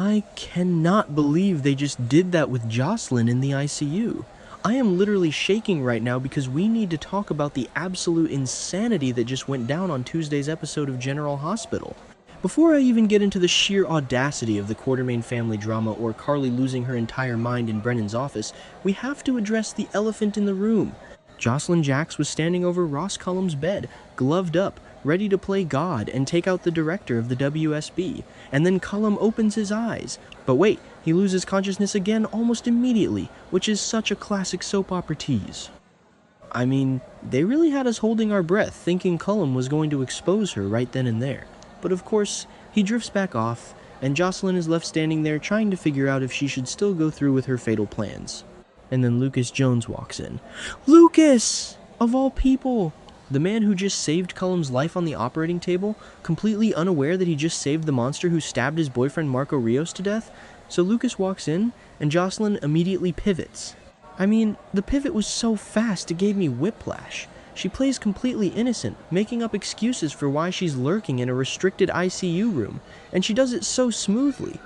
I cannot believe they just did that with Jocelyn in the ICU. I am literally shaking right now because we need to talk about the absolute insanity that just went down on Tuesday's episode of General Hospital. Before I even get into the sheer audacity of the Quartermain family drama or Carly losing her entire mind in Brennan's office, we have to address the elephant in the room. Jocelyn Jacks was standing over Ross Cullum's bed, gloved up, ready to play God and take out the director of the WSB, and then Cullum opens his eyes. But wait, he loses consciousness again almost immediately, which is such a classic soap opera tease. I mean, they really had us holding our breath, thinking Cullum was going to expose her right then and there. But of course, he drifts back off, and Jocelyn is left standing there trying to figure out if she should still go through with her fatal plans. And then Lucas Jones walks in. Lucas! Of all people! The man who just saved Cullum's life on the operating table, completely unaware that he just saved the monster who stabbed his boyfriend Marco Rios to death. So Lucas walks in, and Jocelyn immediately pivots. I mean, the pivot was so fast it gave me whiplash. She plays completely innocent, making up excuses for why she's lurking in a restricted ICU room, and she does it so smoothly.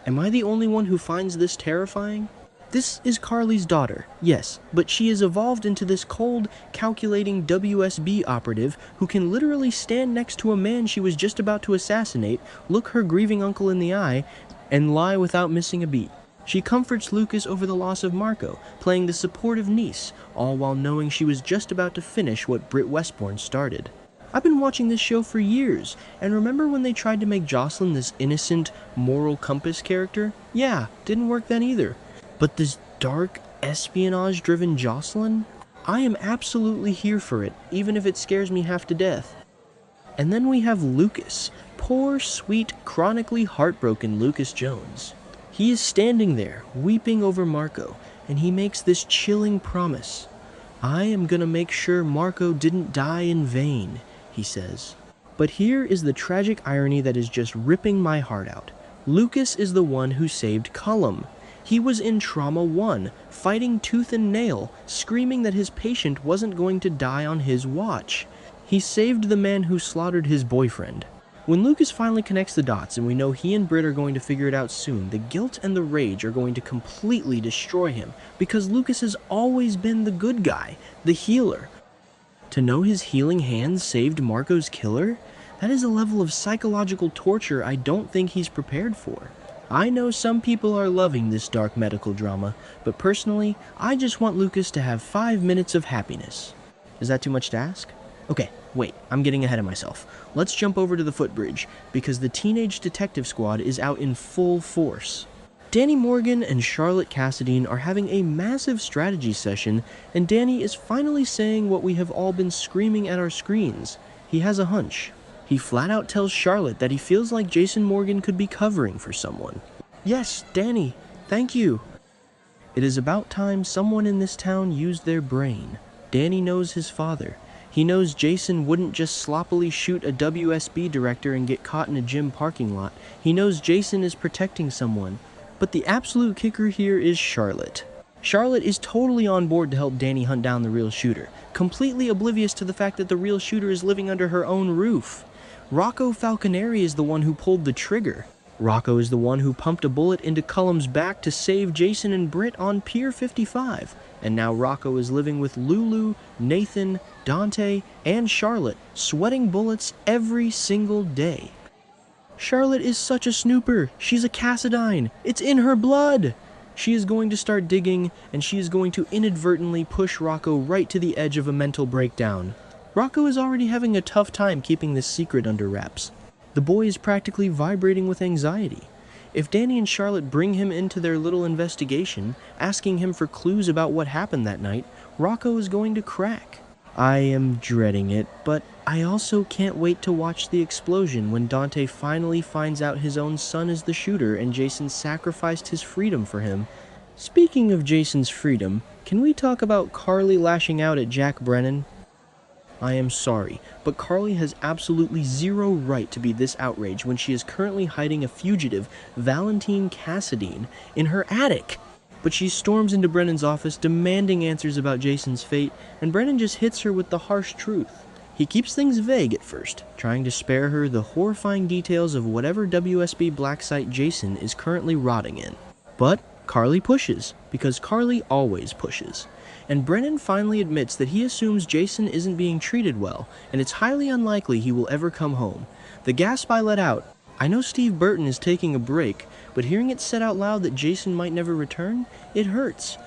Am I the only one who finds this terrifying? This is Carly's daughter, yes, but she has evolved into this cold, calculating WSB operative who can literally stand next to a man she was just about to assassinate, look her grieving uncle in the eye, and lie without missing a beat. She comforts Lucas over the loss of Marco, playing the supportive niece, all while knowing she was just about to finish what Britt Westbourne started. I've been watching this show for years, and remember when they tried to make Jocelyn this innocent, moral compass character? Yeah, didn't work then either. But this dark, espionage-driven Jocelyn? I am absolutely here for it, even if it scares me half to death. And then we have Lucas. Poor, sweet, chronically heartbroken Lucas Jones. He is standing there, weeping over Marco, and he makes this chilling promise. I am gonna make sure Marco didn't die in vain, he says. But here is the tragic irony that is just ripping my heart out. Lucas is the one who saved Cullum. He was in Trauma 1, fighting tooth and nail, screaming that his patient wasn't going to die on his watch. He saved the man who slaughtered his boyfriend. When Lucas finally connects the dots and we know he and Britt are going to figure it out soon, the guilt and the rage are going to completely destroy him because Lucas has always been the good guy, the healer. To know his healing hands saved Marco's killer? That is a level of psychological torture I don't think he's prepared for. I know some people are loving this dark medical drama, but personally, I just want Lucas to have 5 minutes of happiness. Is that too much to ask? Okay, wait, I'm getting ahead of myself. Let's jump over to the footbridge, because the teenage detective squad is out in full force. Danny Morgan and Charlotte Cassadine are having a massive strategy session, and Danny is finally saying what we have all been screaming at our screens. He has a hunch. He flat out tells Charlotte that he feels like Jason Morgan could be covering for someone. Yes, Danny, thank you. It is about time someone in this town used their brain. Danny knows his father. He knows Jason wouldn't just sloppily shoot a WSB director and get caught in a gym parking lot. He knows Jason is protecting someone. But the absolute kicker here is Charlotte. Charlotte is totally on board to help Danny hunt down the real shooter, completely oblivious to the fact that the real shooter is living under her own roof. Rocco Falconeri is the one who pulled the trigger. Rocco is the one who pumped a bullet into Cullum's back to save Jason and Britt on Pier 55. And now Rocco is living with Lulu, Nathan, Dante, and Charlotte, sweating bullets every single day. Charlotte is such a snooper. She's a Cassadine. It's in her blood. She is going to start digging, and she is going to inadvertently push Rocco right to the edge of a mental breakdown. Rocco is already having a tough time keeping this secret under wraps. The boy is practically vibrating with anxiety. If Danny and Charlotte bring him into their little investigation, asking him for clues about what happened that night, Rocco is going to crack. I am dreading it, but I also can't wait to watch the explosion when Dante finally finds out his own son is the shooter and Jason sacrificed his freedom for him. Speaking of Jason's freedom, can we talk about Carly lashing out at Jack Brennan? I am sorry, but Carly has absolutely zero right to be this outraged when she is currently hiding a fugitive, Valentine Cassadine, in her attic. But she storms into Brennan's office demanding answers about Jason's fate, and Brennan just hits her with the harsh truth. He keeps things vague at first, trying to spare her the horrifying details of whatever WSB black site Jason is currently rotting in. But Carly pushes, because Carly always pushes. And Brennan finally admits that he assumes Jason isn't being treated well, and it's highly unlikely he will ever come home. The gasp I let out, "I know Steve Burton is taking a break," but hearing it said out loud that Jason might never return, it hurts.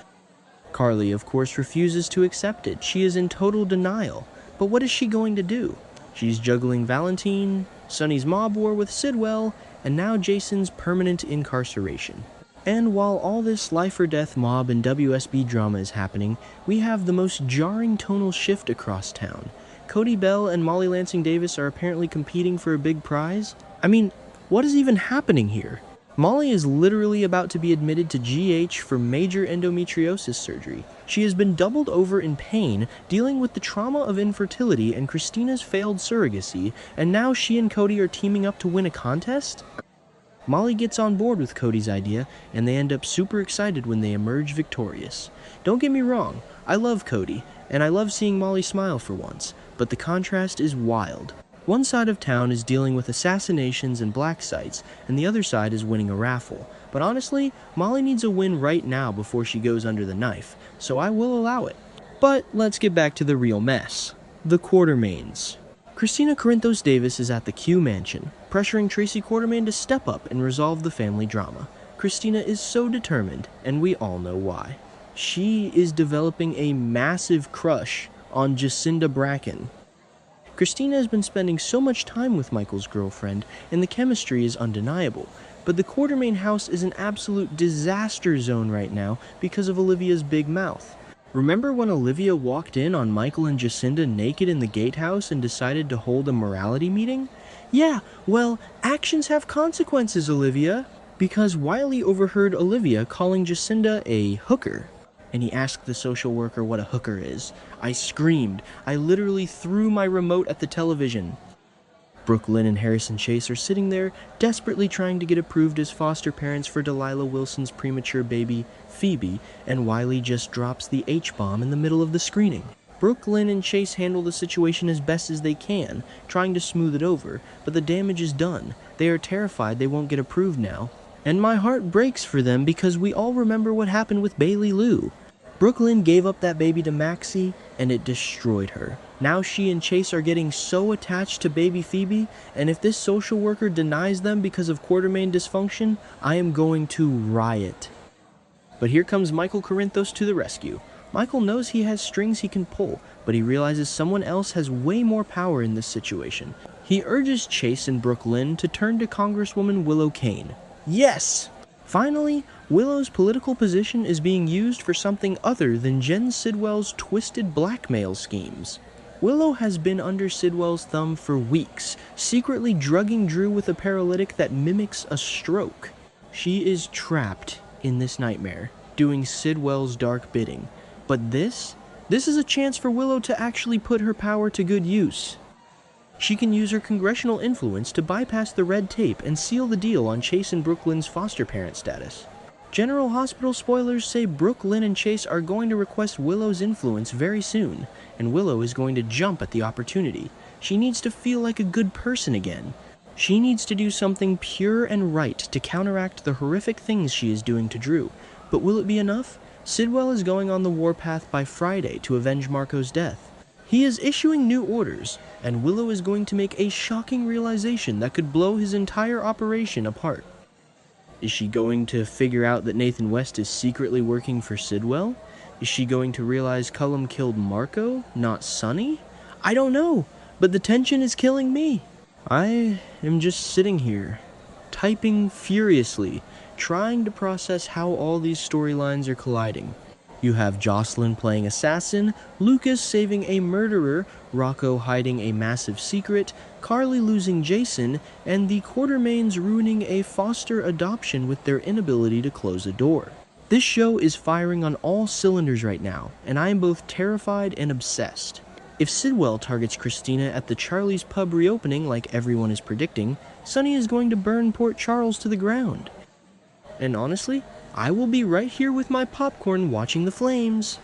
Carly, of course, refuses to accept it. She is in total denial. But what is she going to do? She's juggling Valentine, Sonny's mob war with Sidwell, and now Jason's permanent incarceration. And while all this life or death mob and WSB drama is happening, we have the most jarring tonal shift across town. Cody Bell and Molly Lansing Davis are apparently competing for a big prize. I mean, what is even happening here? Molly is literally about to be admitted to GH for major endometriosis surgery. She has been doubled over in pain, dealing with the trauma of infertility and Christina's failed surrogacy, and now she and Cody are teaming up to win a contest? Molly gets on board with Cody's idea, and they end up super excited when they emerge victorious. Don't get me wrong, I love Cody, and I love seeing Molly smile for once, but the contrast is wild. One side of town is dealing with assassinations and black sites, and the other side is winning a raffle. But honestly, Molly needs a win right now before she goes under the knife, so I will allow it. But let's get back to the real mess. The Quartermains. Christina Corinthos Davis is at the Q Mansion, pressuring Tracy Quartermain to step up and resolve the family drama. Christina is so determined, and we all know why. She is developing a massive crush on Jacinda Bracken. Christina has been spending so much time with Michael's girlfriend, and the chemistry is undeniable. But the Quartermain house is an absolute disaster zone right now because of Olivia's big mouth. Remember when Olivia walked in on Michael and Jacinda naked in the gatehouse and decided to hold a morality meeting? Yeah, well, actions have consequences, Olivia. Because Wiley overheard Olivia calling Jacinda a hooker, and he asked the social worker what a hooker is. I screamed. I literally threw my remote at the television. Brooke Lynn and Harrison Chase are sitting there, desperately trying to get approved as foster parents for Delilah Wilson's premature baby, Phoebe, and Wiley just drops the H-bomb in the middle of the screening. Brooke Lynn and Chase handle the situation as best as they can, trying to smooth it over, but the damage is done. They are terrified they won't get approved now. And my heart breaks for them because we all remember what happened with Bailey Lou. Brooke Lynn gave up that baby to Maxie, and it destroyed her. Now she and Chase are getting so attached to baby Phoebe, and if this social worker denies them because of Quartermain dysfunction, I am going to riot. But here comes Michael Corinthos to the rescue. Michael knows he has strings he can pull, but he realizes someone else has way more power in this situation. He urges Chase and Brooke Lynn to turn to Congresswoman Willow Kane. Yes! Finally, Willow's political position is being used for something other than Jen Sidwell's twisted blackmail schemes. Willow has been under Sidwell's thumb for weeks, secretly drugging Drew with a paralytic that mimics a stroke. She is trapped in this nightmare, doing Sidwell's dark bidding. But this is a chance for Willow to actually put her power to good use. She can use her congressional influence to bypass the red tape and seal the deal on Chase and Brooke Lynn's foster parent status. General Hospital spoilers say Brooke Lynn and Chase are going to request Willow's influence very soon, and Willow is going to jump at the opportunity. She needs to feel like a good person again. She needs to do something pure and right to counteract the horrific things she is doing to Drew. But will it be enough? Sidwell is going on the warpath by Friday to avenge Marco's death. He is issuing new orders, and Willow is going to make a shocking realization that could blow his entire operation apart. Is she going to figure out that Nathan West is secretly working for Sidwell? Is she going to realize Cullum killed Marco, not Sonny? I don't know, but the tension is killing me. I am just sitting here, typing furiously, trying to process how all these storylines are colliding. You have Jocelyn playing assassin, Lucas saving a murderer, Rocco hiding a massive secret, Carly losing Jason, and the Quartermains ruining a foster adoption with their inability to close a door. This show is firing on all cylinders right now, and I am both terrified and obsessed. If Sidwell targets Christina at the Charlie's Pub reopening like everyone is predicting, Sonny is going to burn Port Charles to the ground. And honestly, I will be right here with my popcorn watching the flames.